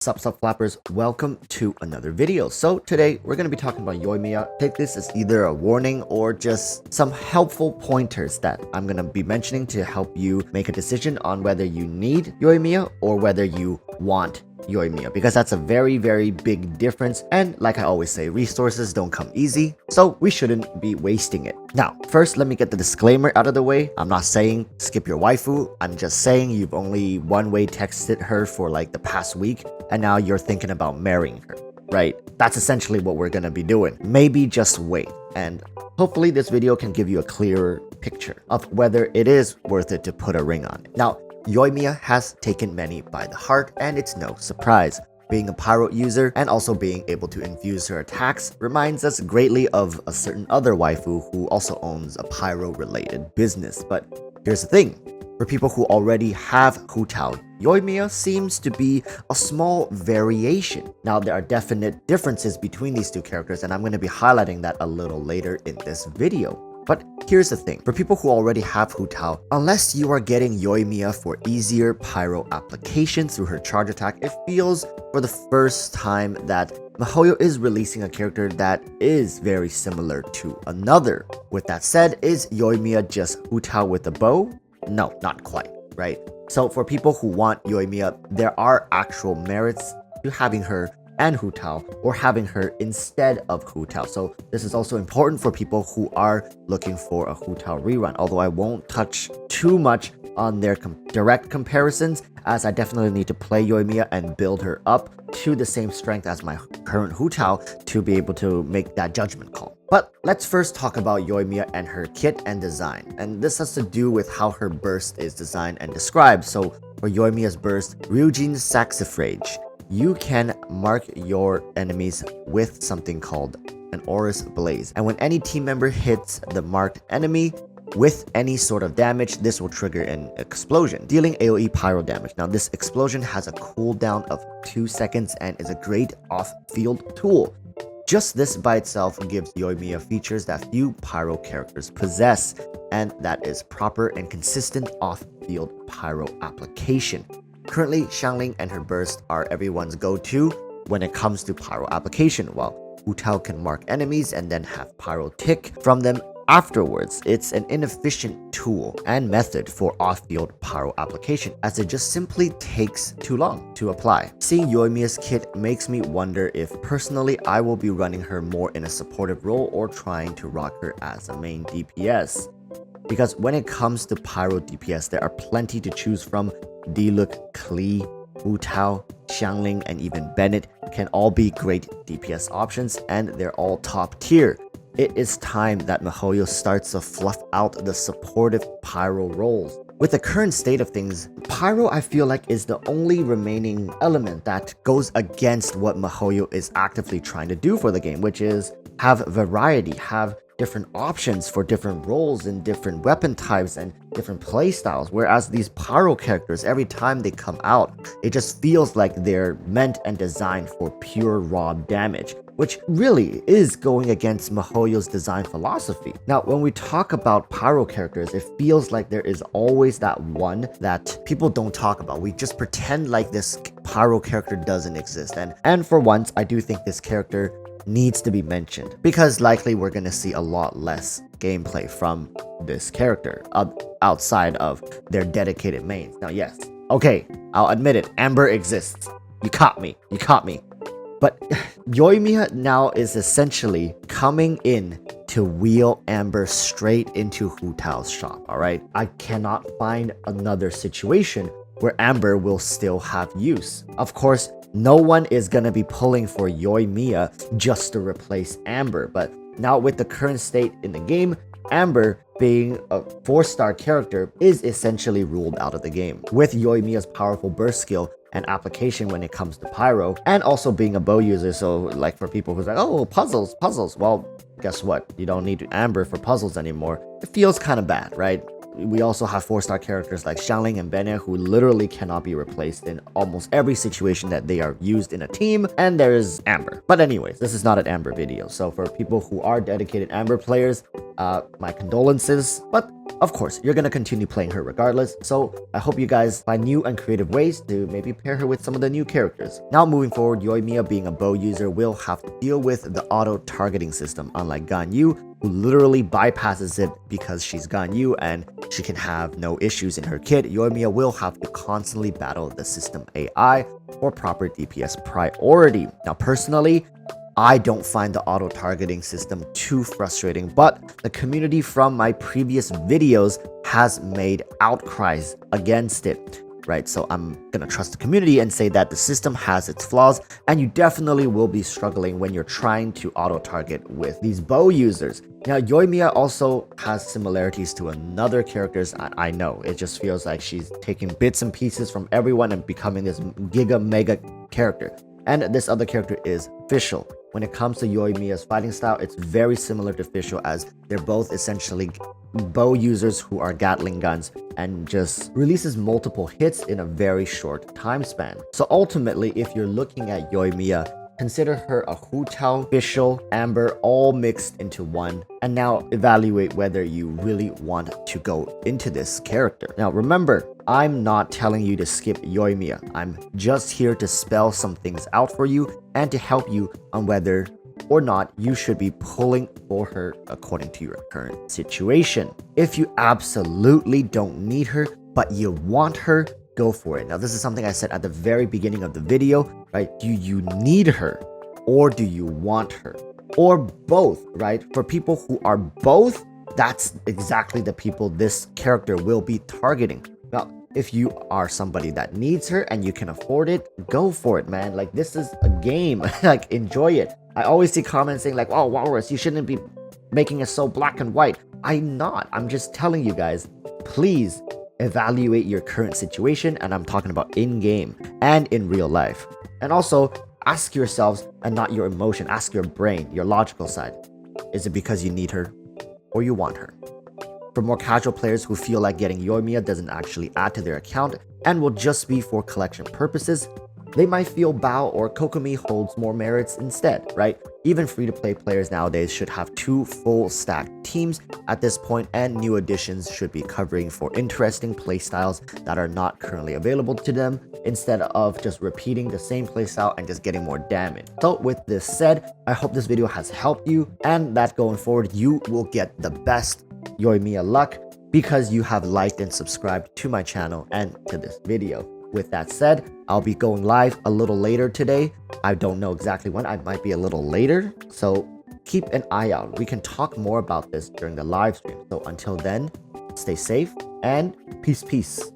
Sup flappers, welcome to another video. So today we're going to be talking about Yoimiya. Take this as either a warning or just some helpful pointers that I'm going to be mentioning to help you make a decision on whether you need Yoimiya or whether you want Yoimiya, because that's a very big difference, and like I always say, resources don't come easy, so we shouldn't be wasting it. Now first, let me get the disclaimer out of the way. I'm not saying skip your waifu. I'm just saying you've only one-way texted her for like the past week and now you're thinking about marrying her, right? That's essentially what we're gonna be doing. Maybe just wait, and hopefully this video can give you a clearer picture of whether it is worth it to put a ring on it. Now, Yoimiya has taken many by the heart, and it's no surprise. Being a pyro user and also being able to infuse her attacks reminds us greatly of a certain other waifu who also owns a pyro related business. But here's the thing, for people who already have Hutao, Yoimiya seems to be a small variation. Now there are definite differences between these two characters, and I'm going to be highlighting that a little later in this video. But here's the thing, for people who already have Hutao, unless you are getting Yoimiya for easier pyro application through her charge attack, it feels for the first time that miHoYo is releasing a character that is very similar to another. With that said, is Yoimiya just Hutao with a bow? No, not quite, right? So for people who want Yoimiya, there are actual merits to having her and Hutao, or having her instead of Hutao. So this is also important for people who are looking for a Hutao rerun, although I won't touch too much on their direct comparisons, as I definitely need to play Yoimiya and build her up to the same strength as my current Hutao to be able to make that judgment call. But let's first talk about Yoimiya and her kit and design, and this has to do with how her burst is designed and described. So for Yoimiya's burst, Ryujin Saxifrage, you can mark your enemies with something called an Aurous Blaze, and when any team member hits the marked enemy with any sort of damage, this will trigger an explosion, dealing AoE pyro damage. Now this explosion has a cooldown of 2 seconds and is a great off-field tool. Just this by itself gives Yoimiya features that few pyro characters possess, and that is proper and consistent off-field pyro application. Currently, Xiangling and her burst are everyone's go-to when it comes to pyro application, while Hutao can mark enemies and then have pyro tick from them afterwards. It's an inefficient tool and method for off-field pyro application, as it just simply takes too long to apply. Seeing Yoimiya's kit makes me wonder if personally I will be running her more in a supportive role or trying to rock her as a main DPS. Because when it comes to pyro DPS, there are plenty to choose from. Diluc, Klee, Hutao, Xiangling, and even Bennett can all be great DPS options, and they're all top tier. It is time that miHoYo starts to fluff out the supportive pyro roles. With the current state of things, pyro I feel like is the only remaining element that goes against what miHoYo is actively trying to do for the game, which is have variety, have different options for different roles and different weapon types and different playstyles. Whereas these pyro characters, every time they come out, it just feels like they're meant and designed for pure raw damage, which really is going against miHoYo's design philosophy. Now, when we talk about pyro characters, it feels like there is always that one that people don't talk about. We just pretend like this pyro character doesn't exist. And for once, I do think this character needs to be mentioned, because likely we're going to see a lot less gameplay from this character outside of their dedicated mains. Now yes, okay, I'll admit it, Amber exists. You caught me. But Yoimiya now is essentially coming in to wheel Amber straight into Hutao's shop, alright? I cannot find another situation where Amber will still have use. Of course, no one is gonna be pulling for Yoimiya just to replace Amber, but now with the current state in the game, Amber, being a 4-star character, is essentially ruled out of the game. With Yoimiya's powerful burst skill and application when it comes to pyro, and also being a bow user, so like for people who's like, oh, puzzles, well, guess what? You don't need Amber for puzzles anymore. It feels kind of bad, right? We also have 4-star characters like Xiangling and Bennett who literally cannot be replaced in almost every situation that they are used in a team, and there's Amber. But anyways, this is not an Amber video, so for people who are dedicated Amber players, my condolences, but of course, you're gonna continue playing her regardless, so I hope you guys find new and creative ways to maybe pair her with some of the new characters. Now moving forward, Yoimiya being a bow user will have to deal with the auto-targeting system, unlike Ganyu, who literally bypasses it because she's Ganyu and she can have no issues in her kit. Yoimiya will have to constantly battle the system AI for proper DPS priority. Now personally, I don't find the auto-targeting system too frustrating, but the community from my previous videos has made outcries against it, right? So I'm gonna trust the community and say that the system has its flaws, and you definitely will be struggling when you're trying to auto-target with these bow users. Now, Yoimiya also has similarities to another characters I know. It just feels like she's taking bits and pieces from everyone and becoming this giga mega character. And this other character is Fischl. When it comes to Yoimiya's fighting style, it's very similar to Fischl, as they're both essentially bow users who are Gatling guns and just releases multiple hits in a very short time span. So ultimately, if you're looking at Yoimiya, consider her a Hutao, Fischl, Amber, all mixed into one, and now evaluate whether you really want to go into this character. Now remember, I'm not telling you to skip Yoimiya. I'm just here to spell some things out for you and to help you on whether or not you should be pulling for her according to your current situation. If you absolutely don't need her, but you want her, go for it. Now, this is something I said at the very beginning of the video, right? Do you need her or do you want her? Or both, right? For people who are both, that's exactly the people this character will be targeting. Now, if you are somebody that needs her and you can afford it, go for it, man. Like, this is a game. Like, enjoy it. I always see comments saying like, oh, Walrus, you shouldn't be making it so black and white. I'm not. I'm just telling you guys, please evaluate your current situation, and I'm talking about in-game and in real life. And also, ask yourselves, and not your emotion, ask your brain, your logical side. Is it because you need her or you want her? For more casual players who feel like getting Yoimiya doesn't actually add to their account and will just be for collection purposes, they might feel Bao or Kokomi holds more merits instead, right? Even free-to-play players nowadays should have 2 full stack teams at this point, and new additions should be covering for interesting playstyles that are not currently available to them, instead of just repeating the same playstyle and just getting more damage. So with this said, I hope this video has helped you, and that going forward you will get the best Yoimiya luck because you have liked and subscribed to my channel and to this video. With that said, I'll be going live a little later today. I don't know exactly when. I might be a little later, so keep an eye out. We can talk more about this during the live stream. So until then, stay safe and peace.